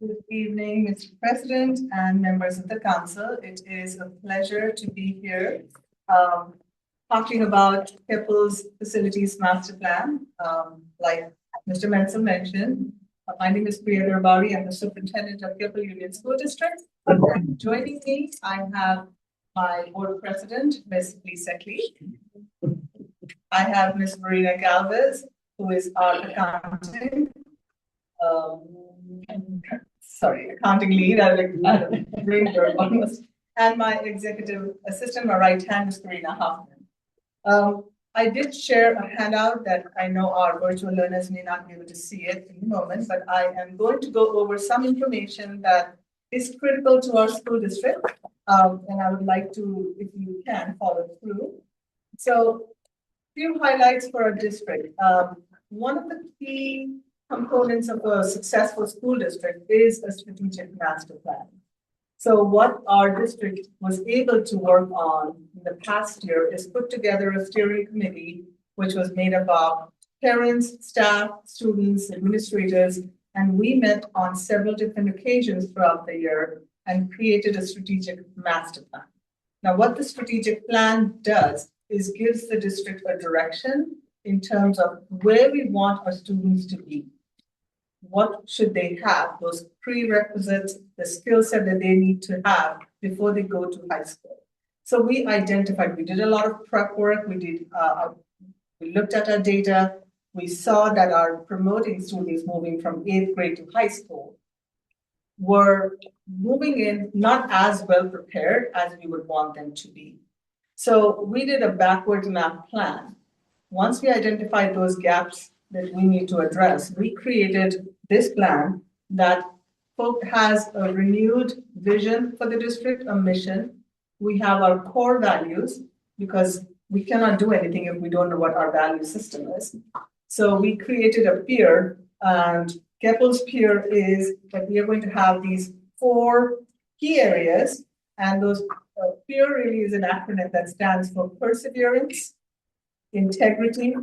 Good evening, Mr. President and members of the council. It is a pleasure to be here talking about Keppel's facilities master plan. Like Mr. Menzel mentioned, my name is Priya Darbari. I'm the superintendent of Keppel Union School District. And joining me, I have my board president, Ms. Lisa Klee. I have Ms. Marina Galvez, who is our accounting accounting lead, almost, and my executive assistant, my right hand is Karina Hoffman. I did share a handout that I know our virtual learners may not be able to see it in a moment, but I am going to go over some information that is critical to our school district, and I would like to, if you can, follow through. So, few highlights for our district. One of the key components of a successful school district is a strategic master plan. So what our district was able to work on in the past year is put together a steering committee, which was made up of parents, staff, students, administrators, and we met on several different occasions throughout the year and created a strategic master plan. Now, what the strategic plan does is gives the district a direction in terms of where we want our students to be. What should they have, those prerequisites, the skill set that they need to have before they go to high school. So we identified, we did a lot of prep work, we looked at our data, we saw that our promoting students moving from 8th grade to high school were moving in not as well prepared as we would want them to be. So we did a backwards map plan. Once we identified those gaps that we need to address, we created this plan that has a renewed vision for the district, a mission. We have our core values because we cannot do anything if we don't know what our value system is. So we created a peer, and Keppel's peer is that we are going to have these 4 key areas, and those peer really is an acronym that stands for perseverance, integrity,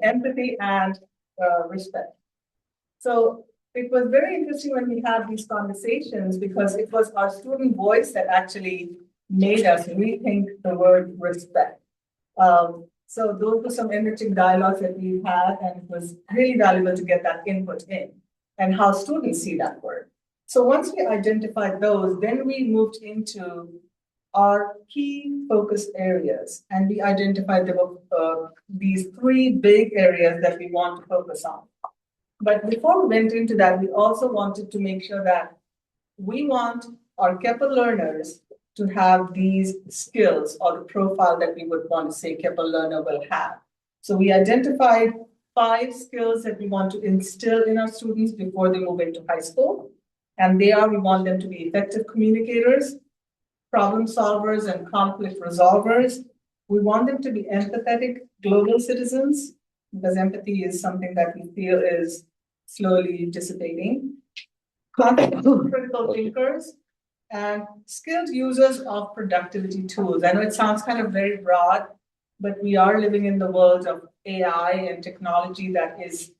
empathy, and respect. So it was very interesting when we had these conversations because it was our student voice that actually made us rethink the word respect. So those were some enriching dialogues that we've had, and it was really valuable to get that input in and how students see that word. So once we identified those, then we moved into our key focus areas, and we identified these 3 big areas that we want to focus on. But before we went into that, we also wanted to make sure that we want our Keppel learners to have these skills or the profile that we would want to say Keppel learner will have. So we identified 5 skills that we want to instill in our students before they move into high school. And we want them to be effective communicators, problem solvers, and conflict resolvers. We want them to be empathetic global citizens, because empathy is something that we feel is slowly dissipating. Critical thinkers, and skilled users of productivity tools. I know it sounds kind of very broad, but we are living in the world of AI and technology that is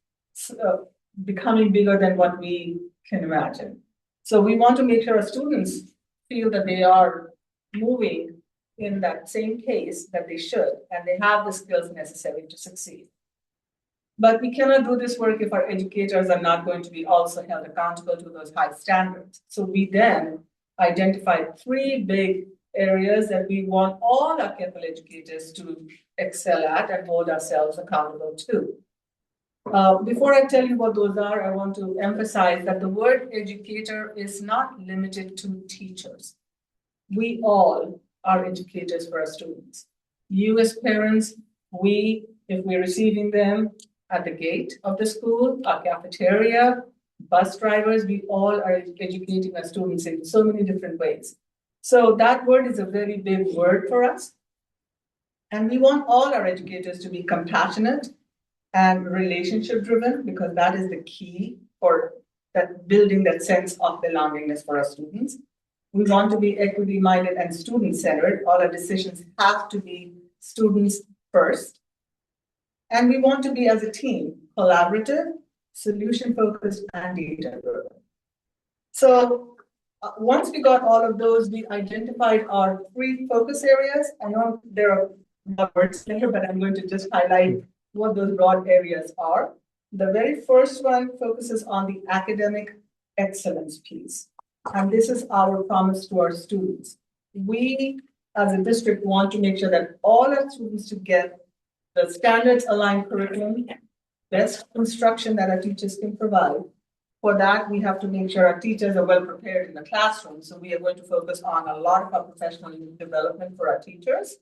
becoming bigger than what we can imagine. So we want to make sure our students feel that they are moving in that same pace that they should, and they have the skills necessary to succeed. But we cannot do this work if our educators are not going to be also held accountable to those high standards. So we then identified 3 big areas that we want all our Keppel educators to excel at and hold ourselves accountable to. Before I tell you what those are, I want to emphasize that the word educator is not limited to teachers. We all are educators for our students. You as parents, if we're receiving them at the gate of the school, our cafeteria, bus drivers, we all are educating our students in so many different ways. So that word is a very big word for us. And we want all our educators to be compassionate and relationship driven, because that is the key for that building that sense of belongingness for our students. We want to be equity minded and student centered. All our decisions have to be students first. And we want to be as a team collaborative, solution-focused, and data-driven. So once we got all of those, we identified our 3 focus areas. I know there are more words there, but I'm going to just highlight what those broad areas are. The very first one focuses on the academic excellence piece. And this is our promise to our students. We, as a district, want to make sure that all our students to get the standards aligned curriculum, best instruction that our teachers can provide. For that, we have to make sure our teachers are well prepared in the classroom. So we are going to focus on a lot of our professional development for our teachers.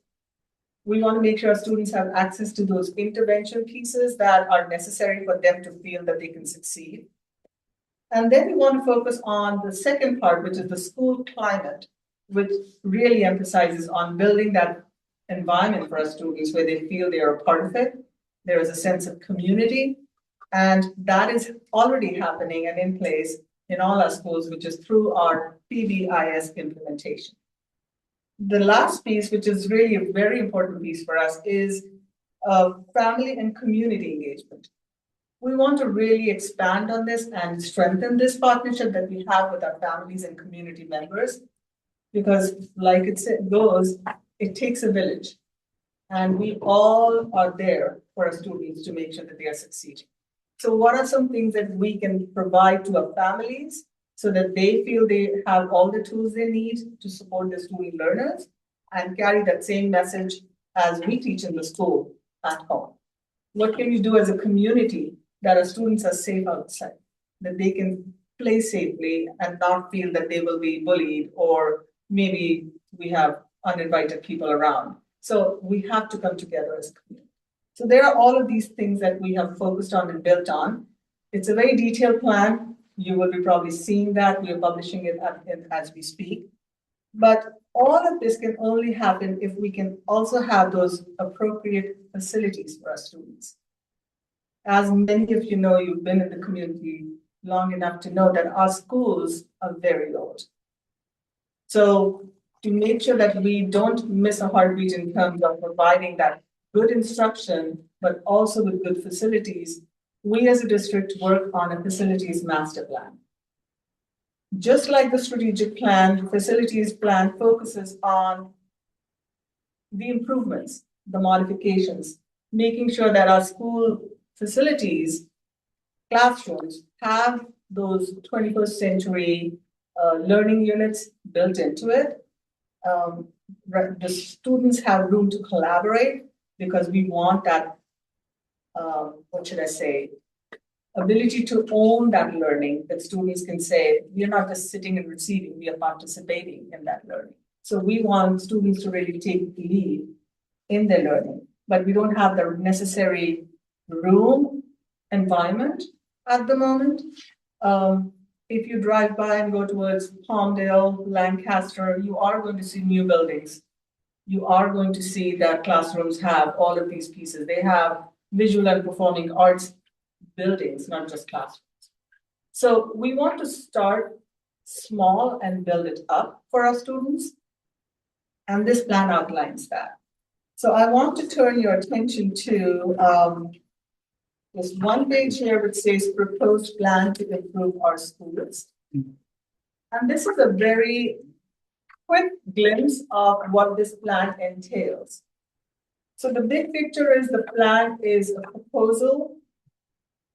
We want to make sure our students have access to those intervention pieces that are necessary for them to feel that they can succeed. And then we want to focus on the second part, which is the school climate, which really emphasizes on building that environment for our students where they feel they are a part of it. There is a sense of community, and that is already happening and in place in all our schools, which is through our PBIS implementation. The last piece, which is really a very important piece for us, is family and community engagement. We want to really expand on this and strengthen this partnership that we have with our families and community members, because like it goes, it takes a village. And we all are there for our students to make sure that they are succeeding. So what are some things that we can provide to our families so that they feel they have all the tools they need to support their student learners and carry that same message as we teach in the school at home? What can you do as a community that our students are safe outside, that they can play safely and not feel that they will be bullied or maybe we have uninvited people around? So we have to come together as a community. So there are all of these things that we have focused on and built on. It's a very detailed plan. You will be probably seeing that. We are publishing it as we speak. But all of this can only happen if we can also have those appropriate facilities for our students. As many of you know, you've been in the community long enough to know that our schools are very old. So to make sure that we don't miss a heartbeat in terms of providing that good instruction, but also with good facilities, we as a district work on a facilities master plan. Just like the strategic plan, the facilities plan focuses on the improvements, the modifications, making sure that our school facilities, classrooms have those 21st century learning units built into it. The students have room to collaborate because we want that, what should I say, ability to own that learning, that students can say, we're not just sitting and receiving, we are participating in that learning. So we want students to really take the lead in their learning, but we don't have the necessary room environment at the moment. If you drive by and go towards Palmdale, Lancaster, you are going to see new buildings. You are going to see that classrooms have all of these pieces. They have visual and performing arts buildings, not just classrooms. So we want to start small and build it up for our students. And this plan outlines that. So I want to turn your attention to this one page here which says proposed plan to improve our schools. And this is a very quick glimpse of what this plan entails. So the big picture is the plan is a proposal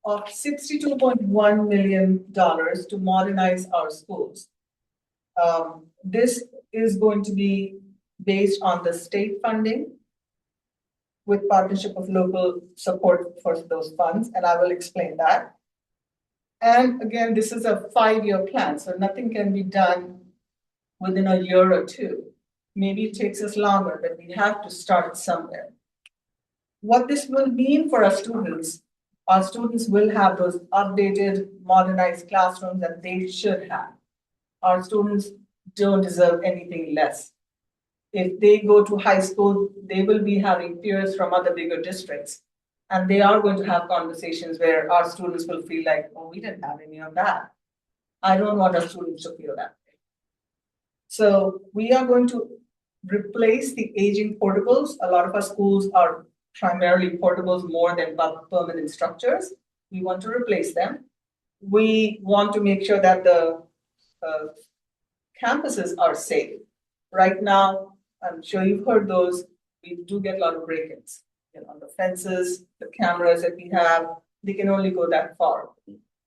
of $62.1 million to modernize our schools. This is going to be based on the state funding with partnership of local support for those funds, and I will explain that. And again, this is a 5-year plan, so nothing can be done within a year or two. Maybe it takes us longer, but we have to start somewhere. What this will mean for our students will have those updated, modernized classrooms that they should have. Our students don't deserve anything less. If they go to high school, they will be having peers from other bigger districts. And they are going to have conversations where our students will feel like, oh, we didn't have any of that. I don't want our students to feel that way. So we are going to replace the aging portables. A lot of our schools are primarily portables more than permanent structures. We want to replace them. We want to make sure that the uh, campuses are safe. Right now, I'm sure you've heard those, we do get a lot of break-ins. You know, the fences, the cameras that we have, they can only go that far.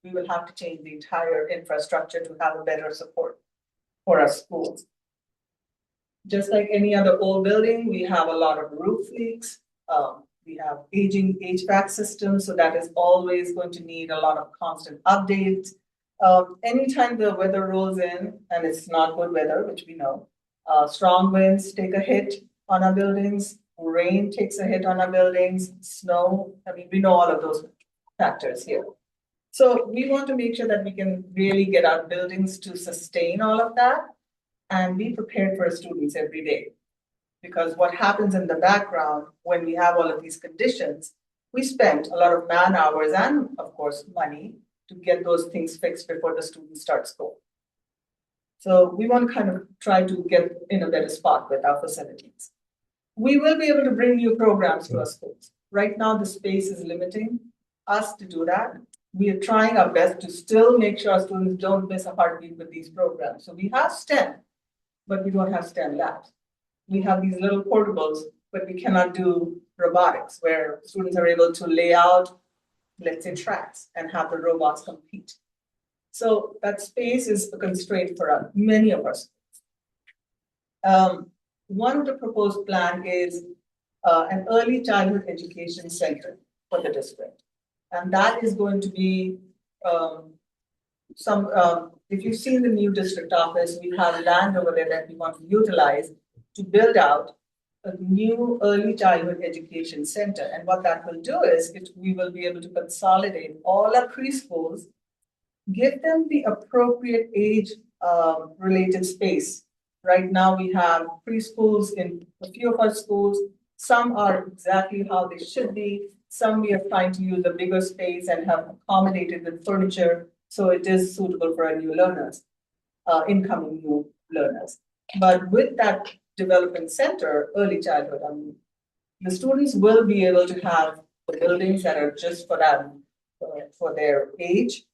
We will have to change the entire infrastructure to have a better support for our schools. Just like any other old building, we have a lot of roof leaks. We have aging HVAC systems, so that is always going to need a lot of constant updates. Anytime the weather rolls in, and it's not good weather, which we know, strong winds take a hit on our buildings, rain takes a hit on our buildings, snow, I mean, we know all of those factors here. So we want to make sure that we can really get our buildings to sustain all of that and be prepared for our students every day. Because what happens in the background when we have all of these conditions, we spend a lot of man hours and, of course, money to get those things fixed before the students start school. So we want to kind of try to get in a better spot with our facilities. We will be able to bring new programs to our schools. Right now, the space is limiting us to do that. We are trying our best to still make sure our students don't miss a heartbeat with these programs. So we have STEM, but we don't have STEM labs. We have these little portables, but we cannot do robotics where students are able to lay out, let's say, tracks and have the robots compete. So that space is a constraint for many of us. One of the proposed plan is an early childhood education center for the district. And that is going to be if you've seen the new district office, we have land over there that we want to utilize to build out a new early childhood education center. And what that will do is we will be able to consolidate all our preschools, give them the appropriate age related space. Right now we have preschools in a few of our schools. Some are exactly how they should be. Some we are trying to use a bigger space and have accommodated with furniture, so it is suitable for our new learners, incoming new learners. But with that development center, early childhood, the students will be able to have the buildings that are just for them, for their age.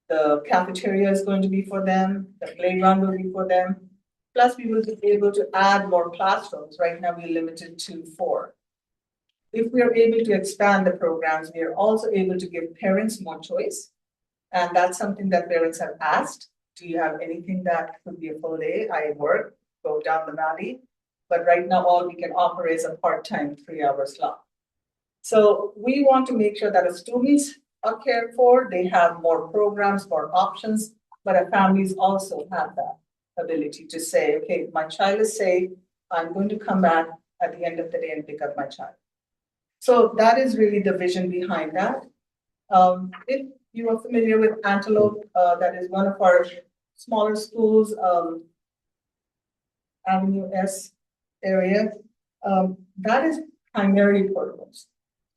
The cafeteria is going to be for them, the playground will be for them. Plus, we will be able to add more classrooms. Right now, we're limited to 4. If we are able to expand the programs, we are also able to give parents more choice. And that's something that parents have asked. Do you have anything that could be a full day? I work, go down the valley. But right now, all we can offer is a part-time 3-hour slot. So we want to make sure that our students are cared for. They have more programs, more options, but our families also have that ability to say, okay, my child is safe. I'm going to come back at the end of the day and pick up my child. So that is really the vision behind that. If you are familiar with Antelope, that is one of our smaller schools, Avenue S area, that is primarily portables.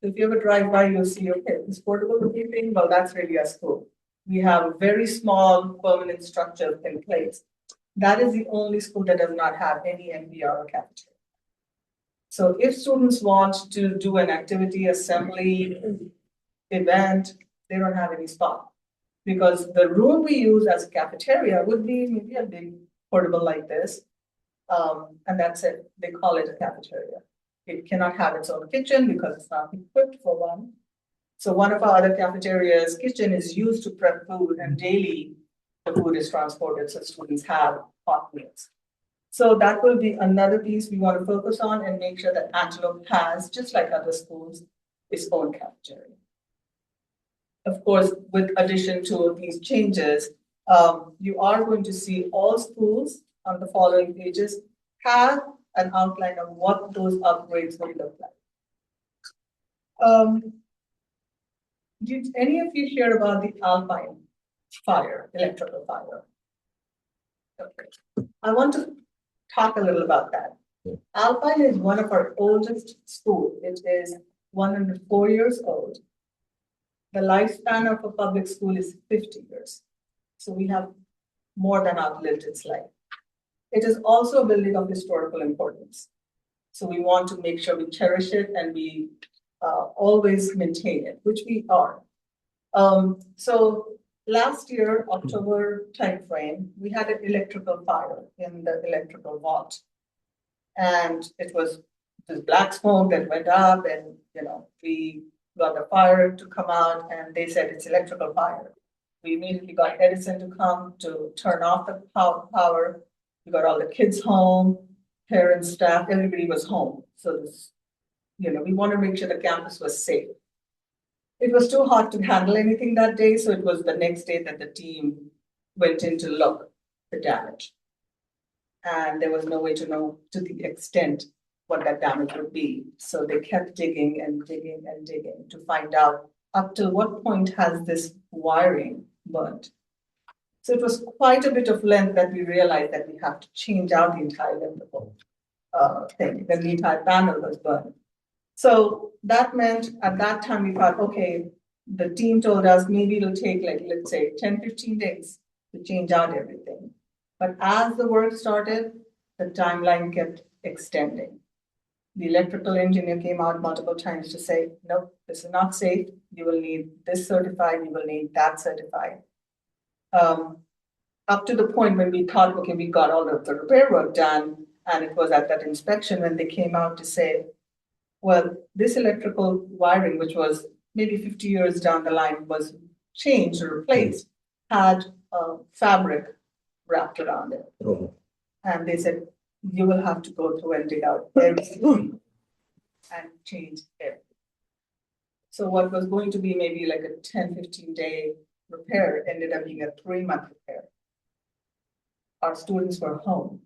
So if you ever drive by, you'll see, okay, this portable computing, well, that's really a school. We have a very small permanent structure in place. That is the only school that does not have any NPR or cafeteria. So if students want to do an activity, assembly, event, they don't have any spot. Because the room we use as a cafeteria would be maybe a big portable like this. And that's it. They call it a cafeteria. It cannot have its own kitchen because it's not equipped for one. So one of our other cafeterias' kitchen is used to prep food, and daily the food is transported so students have hot meals. So that will be another piece we want to focus on and make sure that Antelope has, just like other schools, its own cafeteria. Of course, with addition to these changes, you are going to see all schools on the following pages have an outline of what those upgrades will look like. Did any of you hear about the Alpine fire, electrical fire? Okay. I want to talk a little about that. Alpine is one of our oldest schools. It is 104 years old. The lifespan of a public school is 50 years. So we have more than outlived its life. It is also a building of historical importance. So we want to make sure we cherish it and we always maintain it, which we are. So last year, October timeframe, we had an electrical fire in the electrical vault. And it was this black smoke that went up and, we got the fire to come out and they said it's electrical fire. We immediately got Edison to come to turn off the power. We got all the kids home, parents, staff, everybody was home. So this, we want to make sure the campus was safe. It was too hot to handle anything that day, so it was the next day that the team went in to look the damage. And there was no way to know to the extent what that damage would be. So they kept digging and digging and digging to find out up to what point has this wiring burnt. So it was quite a bit of length that we realized that we have to change out the entire electrical thing. Then the entire panel was burned. So that meant at that time we thought, okay, the team told us maybe it'll take like, let's say 10, 15 days to change out everything. But as the work started, the timeline kept extending. The electrical engineer came out multiple times to say, no, this is not safe. You will need this certified, you will need that certified. Up to the point when we thought, okay, we got all of the repair work done, and it was at that inspection when they came out to say, well, this electrical wiring, which was maybe 50 years down the line, was changed or replaced, had fabric wrapped around it. Oh. And they said, you will have to go through and dig out everything and change everything. So what was going to be maybe like a 10, 15 day repair ended up being a 3-month repair. Our students were home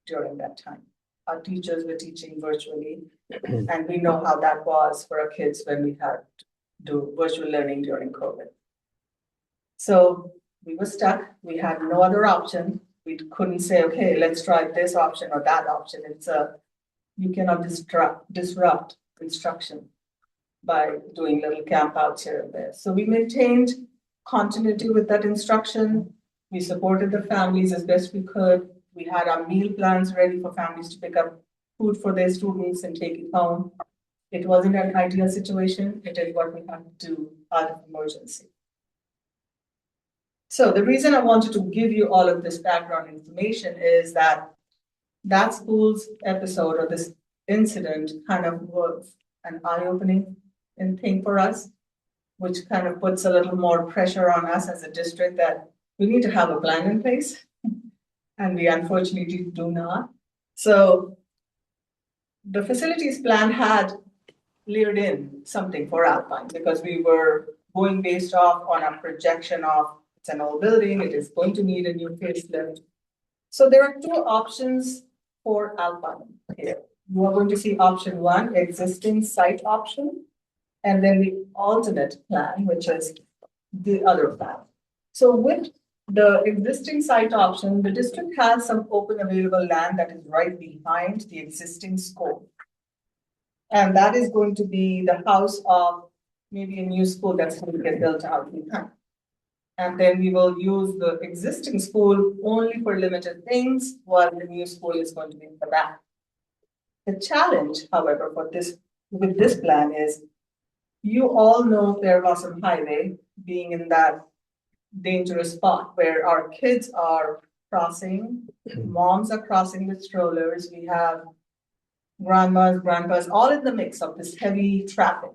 during that time. Our teachers were teaching virtually, and we know how that was for our kids when we had to do virtual learning during COVID. So we were stuck. We had no other option. We couldn't say, okay, let's try this option or that option. You cannot disrupt instruction by doing little campouts here and there. So we maintained continuity with that instruction. We supported the families as best we could. We had our meal plans ready for families to pick up food for their students and take it home. It wasn't an ideal situation. It is what we had to do out of emergency. So the reason I wanted to give you all of this background information is that school's episode or this incident kind of was an eye-opening thing for us, which kind of puts a little more pressure on us as a district that we need to have a plan in place. And we unfortunately do not. So the facilities plan had layered in something for Alpine because we were going based off on a projection of it's an old building, it is going to need a new facelift. So there are 2 options for Alpine here. You are going to see option 1, existing site option, and then the alternate plan, which is the other plan. So with the existing site option, the district has some open available land that is right behind the existing school. And that is going to be the house of maybe a new school that's going to get built out behind. And then we will use the existing school only for limited things, while the new school is going to be for that. The challenge, however, with this plan is, you all know Fair Blossom Highway being in that dangerous spot where our kids are crossing, moms are crossing with strollers, we have grandmas, grandpas, all in the mix of this heavy traffic.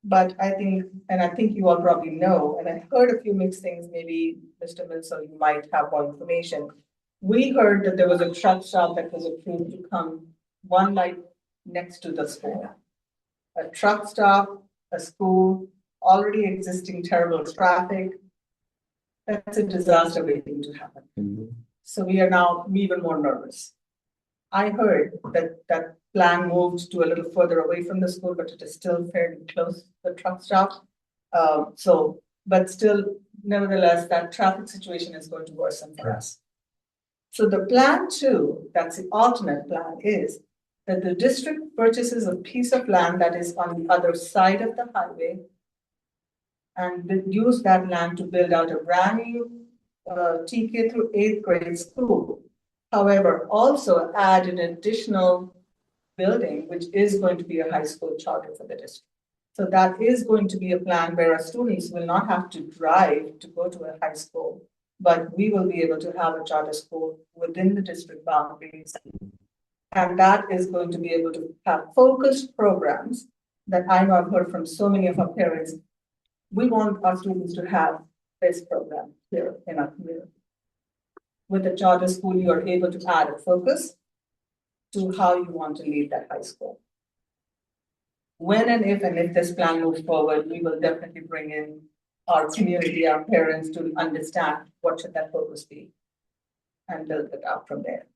But I think you all probably know, and I heard a few mixed things, maybe Mr. Milso, you might have more information. We heard that there was a truck stop that was approved to come one light next to the school. A truck stop, a school, already existing terrible traffic. That's a disaster waiting to happen. Mm-hmm. So we are now even more nervous. I heard that plan moved to a little further away from the school, but it is still fairly close to the truck stop. But still, nevertheless, that traffic situation is going to worsen for us. So the plan 2, that's the alternate plan, is that the district purchases a piece of land that is on the other side of the highway and use that land to build out a brand new TK through 8th grade school. However, also add an additional building, which is going to be a high school charter for the district. So that is going to be a plan where our students will not have to drive to go to a high school, but we will be able to have a charter school within the district boundaries. And that is going to be able to have focused programs that I know I've heard from so many of our parents. We want our students to have this program here in our community. With a charter school, you are able to add a focus to how you want to lead that high school. When and if this plan moves forward, we will definitely bring in our community, our parents to understand what should that focus be and build it out from there.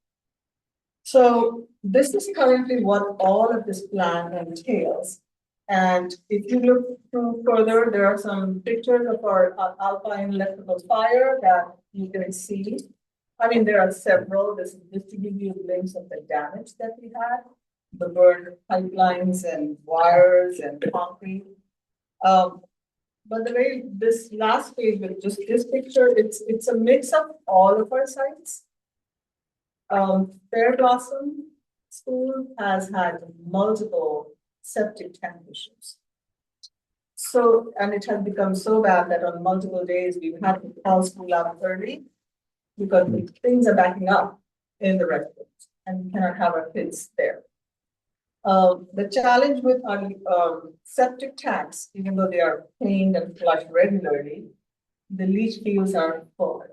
So this is currently what all of this plan entails. And if you look through further, there are some pictures of our alpine electrical fire that you can see. I mean, there are several. This is just to give you a glimpse of the damage that we had, the burned pipelines and wires and concrete. But this last page with just this picture, it's a mix of all of our sites. Fair Blossom School has had multiple septic tank issues. So, and it has become so bad that on multiple days we've had to call school out early because things are backing up in the restrooms and we cannot have our kids there. The challenge with our septic tanks, even though they are cleaned and flushed regularly, the leach fields are full.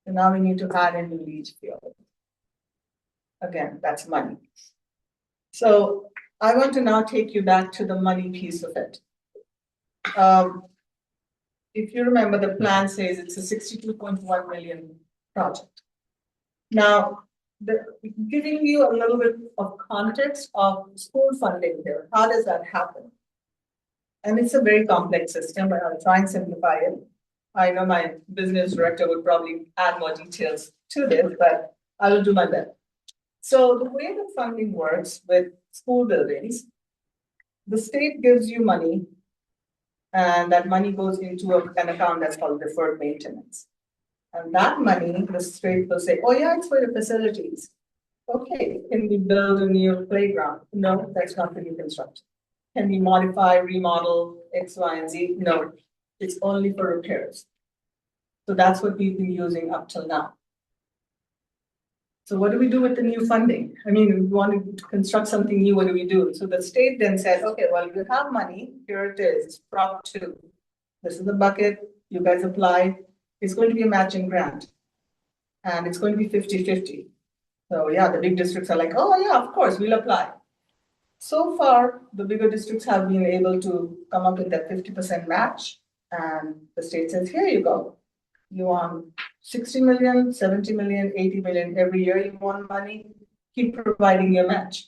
So now we need to add in the leach field. Again, that's money. So I want to now take you back to the money piece of it. If you remember, the plan says it's a 62.1 million project. Now, giving you a little bit of context of school funding here, how does that happen? And it's a very complex system, but I'll try and simplify it. I know my business director would probably add more details to this, but I will do my best. So the way the funding works with school buildings, the state gives you money, and that money goes into an account that's called deferred maintenance. And that money, the state will say, oh yeah, it's for your facilities. Okay, can we build a new playground? No, that's not for new construction. Can we modify, remodel X, Y, and Z? No, it's only for repairs. So that's what we've been using up till now. So what do we do with the new funding? I mean, we want to construct something new, what do we do? So the state then said, okay, well, you have money, here it is, Prop 2. This is the bucket, you guys apply. It's going to be a matching grant. And it's going to be 50-50. So yeah, the big districts are like, oh yeah, of course, we'll apply. So far, the bigger districts have been able to come up with that 50% match. And the state says, here you go. You want 60 million, 70 million, 80 million every year you want money, keep providing your match.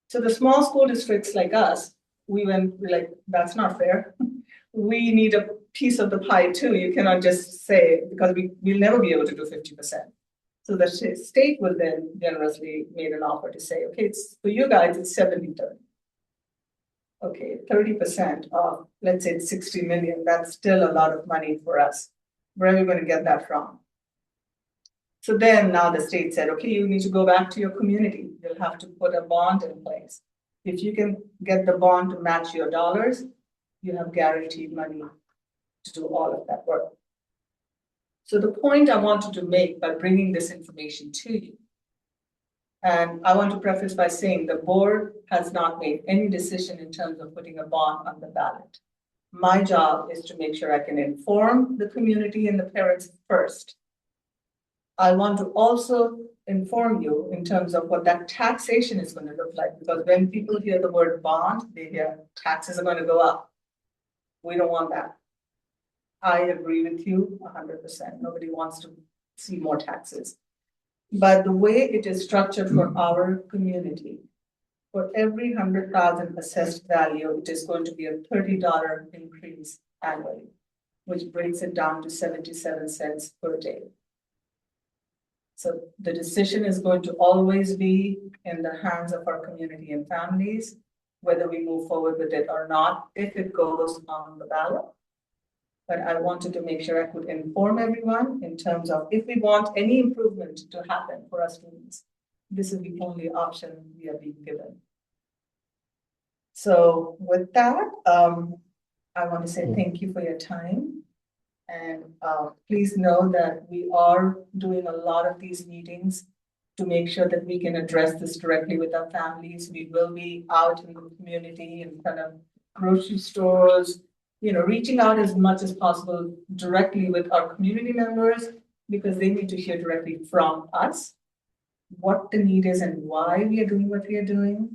So the small school districts like us, we're like, that's not fair. We need a piece of the pie too. You cannot just say, because we'll never be able to do 50%. So the state will then generously made an offer to say, okay, it's for you guys, it's 70-30. Okay, 30% of, let's say it's 60 million, that's still a lot of money for us. Where are we going to get that from? So then now the state said, okay, you need to go back to your community. You'll have to put a bond in place. If you can get the bond to match your dollars, you have guaranteed money to do all of that work. So the point I wanted to make by bringing this information to you, and I want to preface by saying the board has not made any decision in terms of putting a bond on the ballot. My job is to make sure I can inform the community and the parents first. I want to also inform you in terms of what that taxation is going to look like, because when people hear the word bond, they hear taxes are going to go up. We don't want that. I agree with you 100%. Nobody wants to see more taxes. But the way it is structured for our community, for every 100,000 assessed value, it is going to be a $30 increase annually, which brings it down to 77 cents per day. So the decision is going to always be in the hands of our community and families, whether we move forward with it or not, if it goes on the ballot. But I wanted to make sure I could inform everyone in terms of if we want any improvement to happen for our students, this is the only option we are being given. So with that, I want to say thank you for your time. And please know that we are doing a lot of these meetings to make sure that we can address this directly with our families. We will be out in the community in front of grocery stores, reaching out as much as possible directly with our community members because they need to hear directly from us what the need is and why we are doing what we are doing.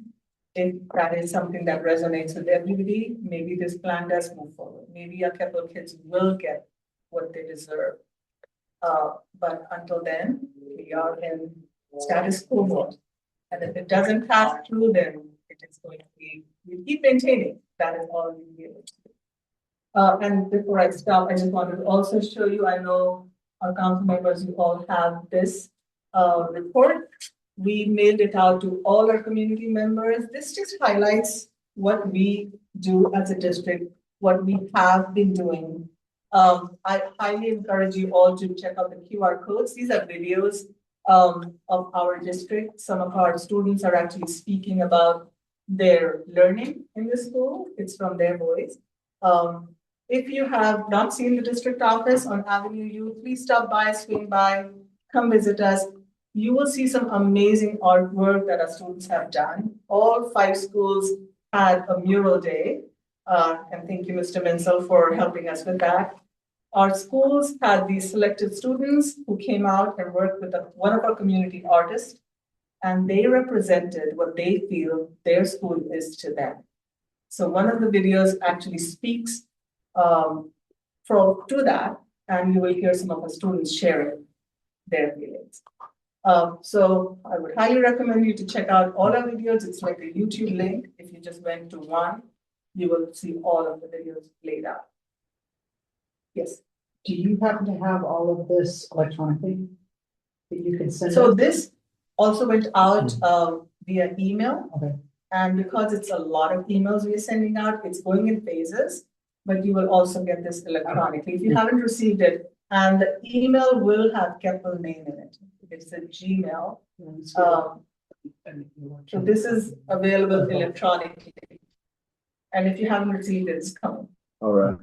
If that is something that resonates with everybody, maybe this plan does move forward. Maybe our Keppel kids will get what they deserve. But until then, we are in status quo mode. And if it doesn't pass through, then it is going to be, we keep maintaining. That is all we be able to do. And before I stop, I just wanted to also show you, I know our council members, you all have this report. We mailed it out to all our community members. This just highlights what we do as a district, what we have been doing. I highly encourage you all to check out the QR codes. These are videos of our district. Some of our students are actually speaking about their learning in the school. It's from their voice. If you have not seen the district office on Avenue U, please stop by, swing by, come visit us. You will see some amazing artwork that our students have done. All 5 schools had a mural day. And thank you, Mr. Menzel, for helping us with that. Our schools had these selected students who came out and worked with one of our community artists, and they represented what they feel their school is to them. So one of the videos actually speaks to that, and you will hear some of our students sharing their feelings. So I would highly recommend you to check out all our videos. It's like a YouTube link. If you just went to one, you will see all of the videos laid out. Yes. Do you happen to have all of this electronically that you can send? So this also went out via email. Okay. And because it's a lot of emails we are sending out, it's going in phases, but you will also get this electronically. If you haven't received it, and the email will have Keppel name in it. It's a Gmail. So this is available electronically. And if you haven't received it, it's coming. All right.